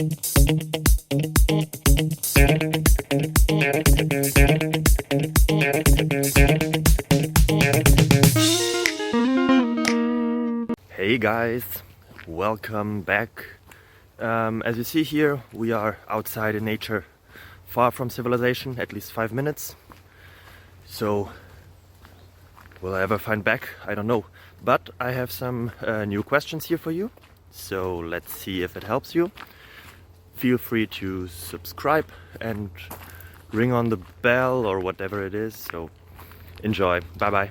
Hey guys, welcome back. As you see here, we are outside in nature, far from civilization, at least 5 minutes. So, will I ever find back? I don't know. But I have some new questions here for you. So let's see if it helps you. Feel free to subscribe and ring on the bell or whatever it is. So enjoy. Bye bye.